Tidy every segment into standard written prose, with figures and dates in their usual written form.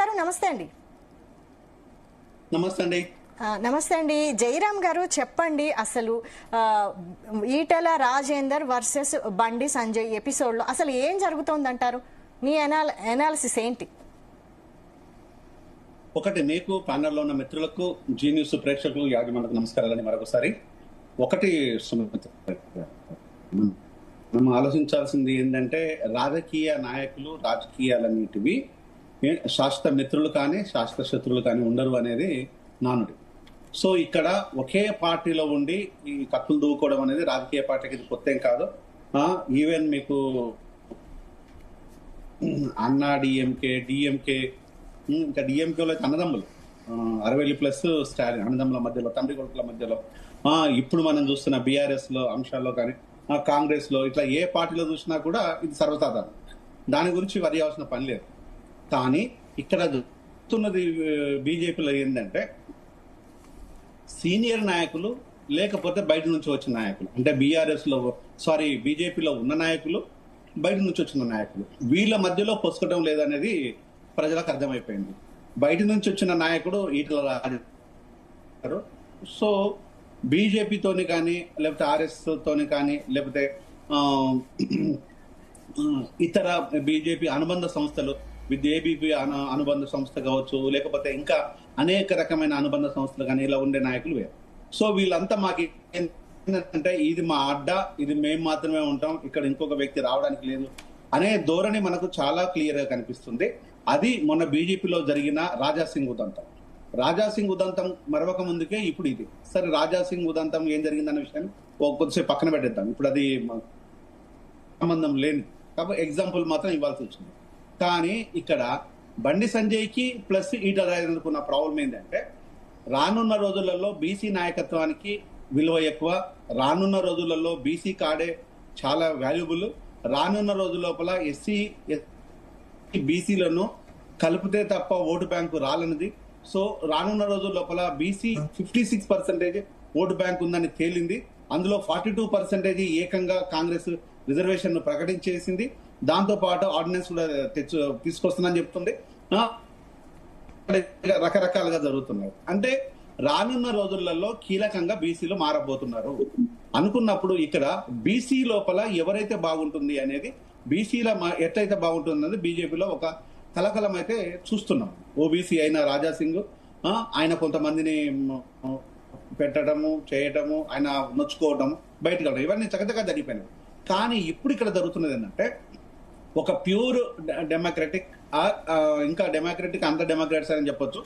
గారు నమస్తే అండి. నమస్తే అండి. నమస్తే అండి. జయరామ్ గారు చెప్పండి, అసలు ఈటెల రాజేందర్ వర్సెస్ బండి సంజయ్ ఎపిసోడ్ లో అసలు ఏం జరుగుతోందంటారు? మీ అనాలిసిస్ ఏంటి? ఒకటి, మీకు ప్యానెల్లో ఉన్న మిత్రులకు, జీ న్యూస్ ప్రేక్షకులు, యాజమాన్యకు నమస్కారాలని మరొకసారి. ఒకటి మనం ఆలోచించాల్సింది ఏంటంటే, రాజకీయ నాయకులు, రాజకీయాలన్నిటివి శాశ్వత మిత్రులు కానీ శాశ్వత శత్రువులు కానీ ఉండరు అనేది నానుడి. సో ఇక్కడ ఒకే పార్టీలో ఉండి ఈ కత్తులు దూకోవడం అనేది రాజకీయ పార్టీకి ఇది కొత్తేం కాదు. ఈవెన్ మీకు అన్నా డిఎంకే, డిఎంకే, ఇంకా డిఎంకేలో అన్నదమ్ములు 60+ స్టాలిన్ అన్నదమ్ముల మధ్యలో, తండ్రి కొడుకుల మధ్యలో, ఇప్పుడు మనం చూస్తున్న బీఆర్ఎస్ లో అంశాల్లో కానీ, కాంగ్రెస్ లో, ఇట్లా ఏ పార్టీలో చూసినా కూడా ఇది సర్వసాధారణం. దాని గురించి వరి అవసరం పని లేదు. కానీ ఇక్కడ చూస్తున్నది బీజేపీలో ఏంటంటే, సీనియర్ నాయకులు లేకపోతే బయట నుంచి వచ్చిన నాయకులు, అంటే బీజేపీలో ఉన్న నాయకులు, బయట నుంచి వచ్చిన నాయకులు, వీళ్ళ మధ్యలో పొసకటం లేదనేది ప్రజలకు అర్థమైపోయింది. బయట నుంచి వచ్చిన నాయకుడు ఈటెల రాజేందర్. సో బీజేపీతోని కానీ, లేకపోతే ఆర్ఎస్ తోని కానీ, లేకపోతే ఇతర బీజేపీ అనుబంధ సంస్థలు, విత్ ఏబీపీ అనుబంధ సంస్థ కావచ్చు, లేకపోతే ఇంకా అనేక రకమైన అనుబంధ సంస్థలు కానీ, ఇలా ఉండే నాయకులు వేరు. సో వీళ్ళంతా మాకు ఏంటంటే, ఇది మా అడ్డ, ఇది మేము మాత్రమే ఉంటాం, ఇక్కడ ఇంకొక వ్యక్తి రావడానికి లేదు అనే ధోరణి మనకు చాలా క్లియర్ గా కనిపిస్తుంది. అది మొన్న బీజేపీలో జరిగిన రాజాసింగ్ ఉదంతం. రాజాసింగ్ ఉదంతం మరొక ముందుకే ఇప్పుడు ఇది. సరే, రాజాసింగ్ ఉదంతం ఏం జరిగిందన్న విషయాన్ని కొద్దిసేపు పక్కన పెట్టేద్దాం, ఇప్పుడు అది సంబంధం లేని, కాబట్టి ఎగ్జాంపుల్ మాత్రం ఇవ్వాల్సి వచ్చింది. కానీ ఇక్కడ బండి సంజయ్కి ప్లస్ ఈటెల రాజేందర్కు ఉన్న ప్రాబ్లం ఏంటంటే, రానున్న రోజులలో బీసీ నాయకత్వానికి విలువ ఎక్కువ, రానున్న రోజులలో బీసీ కార్డే చాలా వాల్యుబుల్, రానున్న రోజుల లోపల ఎస్సీ బీసీలను కలిపితే తప్ప ఓటు బ్యాంకు రాలన్నది. సో రానున్న రోజుల లోపల బీసీ 56% ఓటు బ్యాంక్ ఉందని తేలింది. అందులో 42% ఏకంగా కాంగ్రెస్ రిజర్వేషన్ ను ప్రకటించేసింది. దాంతో పాటు ఆర్డినెన్స్ కూడా తీసుకొస్తుందని చెప్తుంది. రకరకాలుగా జరుగుతున్నాయి. అంటే రానున్న రోజులలో కీలకంగా బీసీలు మారబోతున్నారు అనుకున్నప్పుడు, ఇక్కడ బీసీ లోపల ఎవరైతే బాగుంటుంది అనేది, బీసీల ఎట్లయితే బాగుంటుంది అనేది బీజేపీలో ఒక కలకలం అయితే చూస్తున్నాం. ఓబీసీ అయిన రాజాసింగ్, ఆయన కొంతమందిని పెట్టడము, చేయటము, ఆయన నొచ్చుకోవటము, బయటకు వెళ్ళడం, ఇవన్నీ చక్కగా జరిగిపోయినాయి. కానీ ఇప్పుడు ఇక్కడ జరుగుతున్నది ఏంటంటే, ఒక ప్యూర్ డెమోక్రటిక్, ఇంకా డెమోక్రటిక్ అంత డెమోక్రాట్స్ అని చెప్పొచ్చు,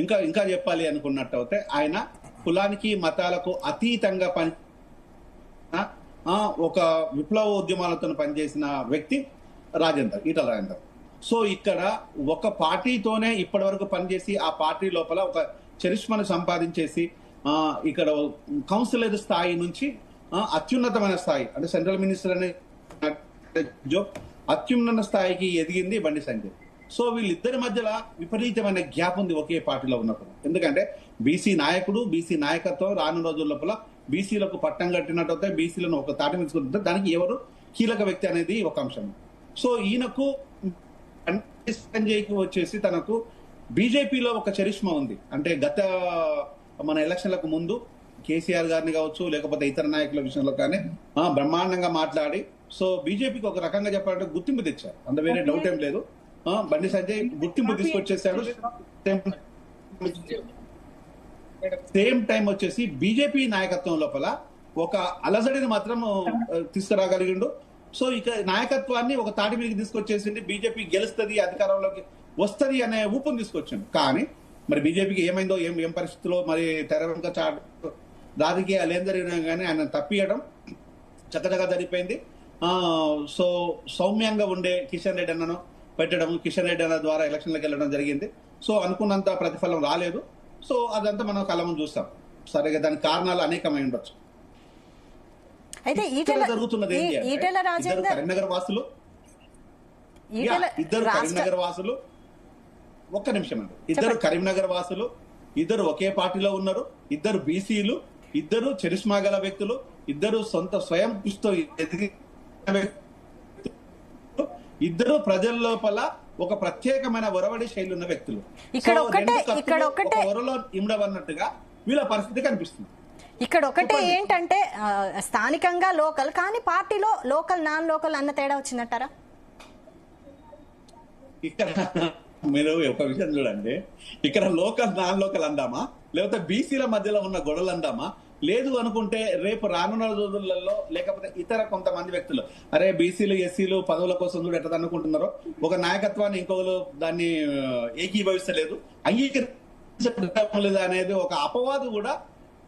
ఇంకా చెప్పాలి అనుకున్నట్టు అయితే, ఆయన కులానికి మతాలకు అతీతంగా ఒక విప్లవ ఉద్యమాలతో పనిచేసిన వ్యక్తి ఈటెల రాజేందర్. సో ఇక్కడ ఒక పార్టీతోనే ఇప్పటి వరకు పనిచేసి, ఆ పార్టీ లోపల ఒక చరిష్మను సంపాదించేసి, ఇక్కడ కౌన్సిలర్ స్థాయి నుంచి అత్యున్నతమైన స్థాయి, అంటే సెంట్రల్ మినిస్టర్ అనే అత్యున్నత స్థాయికి ఎదిగింది బండి సంజయ్. సో వీళ్ళిద్దరి మధ్యలో విపరీతమైన గ్యాప్ ఉంది ఒకే పార్టీలో ఉన్నప్పుడు. ఎందుకంటే బీసీ నాయకుడు, బీసీ నాయకత్వం రానున్న రోజుల లోపల బీసీలకు పట్టం కట్టినట్టు, బీసీలను ఒక తాటి తీసుకుంటే దానికి ఎవరు కీలక వ్యక్తి అనేది ఒక అంశం. సో ఈయనకు సంజయ్కి వచ్చేసి తనకు బీజేపీలో ఒక చరిష్మా ఉంది. అంటే గత మన ఎలక్షన్లకు ముందు కేసీఆర్ గారిని కావచ్చు, లేకపోతే ఇతర నాయకుల విషయంలో కానీ బ్రహ్మాండంగా మాట్లాడి, సో బీజేపీకి ఒక రకంగా చెప్పాలంటే గుర్తింపు తెచ్చారు. అంత వేరే డౌట్ ఏం లేదు. బండి సంజయ్ గుర్తింపు తీసుకొచ్చేసాడు. సేమ్ టైం వచ్చేసి బీజేపీ నాయకత్వం లోపల ఒక అలజడిని మాత్రం తీసుకురాగలిగిండు. సో ఇక నాయకత్వాన్ని ఒక తాటి మీదకి తీసుకొచ్చేసింది. బీజేపీ గెలుస్తుంది, అధికారంలోకి వస్తుంది అనే ఊపును తీసుకొచ్చిండు. కానీ మరి బీజేపీకి ఏమైందో, ఏం పరిస్థితుల్లో మరి తెర వెనుక రాజకీయాలు ఏం జరిగినా కానీ ఆయన తప్పియడం చక్కచక్క జరిగిపోయింది. సో సౌమ్యంగా ఉండే కిషన్ రెడ్డి అన్నను పెట్టడం, కిషన్ రెడ్డి అన్న ద్వారా ఎలక్షన్లకు వెళ్ళడం జరిగింది. సో అనుకున్నంత ప్రతిఫలం రాలేదు. సో అదంతా మనం కళ్ళము చూస్తాం. సరిగా దానికి కారణాలు అనేకమై ఉండొచ్చు. అయితే జరుగుతున్నది కరీంనగర్ వాసులు, ఒక్క నిమిషం అండి, ఇద్దరు కరీంనగర్ వాసులు, ఇద్దరు ఒకే పార్టీలో ఉన్నారు, ఇద్దరు బీసీలు, ఇద్దరు చరిష్మా గల వ్యక్తులు, ఇద్దరు స్వయం కృషితో ఎదిగి, ఇద్దరు ప్రజల లోపల ఒక ప్రత్యేకమైన ఒరవడి శైలి ఉన్న వ్యక్తులు. ఇక్కడ సో ఒకటే- రెండు కత్తులు ఇక్కడ ఒకటే- ఒక ఒరలో ఇమ్మడవన్నట్టుగా వీళ్ళ పరిస్థితి కనిపిస్తుంది. ఇక్కడ ఒకటే ఏంటంటే స్థానికంగా లోకల్, కానీ పార్టీలో లోకల్ నాన్ లోకల్ అన్న తేడా వచ్చిందంటారా? ఇక్కడ మీరు ఒక విషయం చూడండి, ఇక్కడ లోకల్ నాన్ లోకల్ అందామా, లేకపోతే బీసీల మధ్యలో ఉన్న గొడవలు అందామా? లేదు అనుకుంటే రేపు రానున్న రోజులలో లేకపోతే ఇతర కొంతమంది వ్యక్తులు అరే బీసీలు ఎస్సీలు పదవుల కోసం కూడా ఎట్లా అనుకుంటున్నారో, ఒక నాయకత్వాన్ని ఇంకొకరు దాన్ని ఏకీభవిస్తలేదు, అంగీకరించలేదు అనేది ఒక అపవాదు కూడా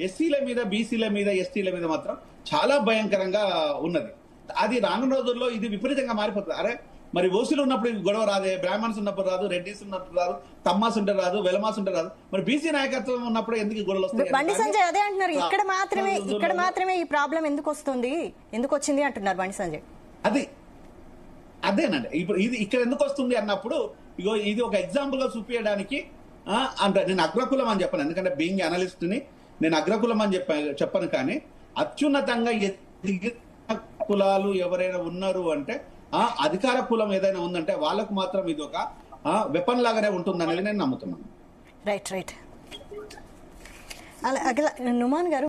ఎస్సీల మీద, బీసీల మీద, ఎస్టీల మీద మాత్రం చాలా భయంకరంగా ఉన్నది. అది రానున్న రోజుల్లో ఇది విపరీతంగా మారిపోతుంది. అరే మరి ఓసీలు ఉన్నప్పుడు గొడవ రాదే, బ్రాహ్మణ్స్ ఉన్నప్పుడు రాదు, రెడ్డిస్ ఉన్నప్పుడు రాదు, తమ్మాస్ ఉంటే రాదు, వెలమాస్ ఉంటే రాదు, మరి బీసీ నాయకత్వం ఉన్నప్పుడు ఎందుకు గొడవలు వస్తాయి? బండి సంజయ్ అదే అంటున్నారు, ఇక్కడ మాత్రమే ఈ ప్రాబ్లం ఎందుకు వస్తుంది, ఎందుకు వచ్చింది అంటున్నారు బండి సంజయ్. అదేనండి ఇప్పుడు ఇది ఇక్కడ ఎందుకు వస్తుంది అన్నప్పుడు ఇగో ఇది ఒక ఎగ్జాంపుల్ గా చూపించడానికి అంటే నేను అగ్రకులం అని చెప్పను, ఎందుకంటే బీయింగ్ అనలిస్ట్ ని నేను అగ్రకులం అని చెప్పను, కానీ అత్యున్నతంగా ఎదిగిన కులాలు ఎవరైనా ఉన్నారు అంటే అధికార కులం ఏదైనా ఉందంటే వాళ్ళకు మాత్రం ఇది ఒక వెపన్ లాగానే ఉంటుంది అనేది నేను నమ్ముతున్నాను. రైట్. అలా నుమాన్ గారు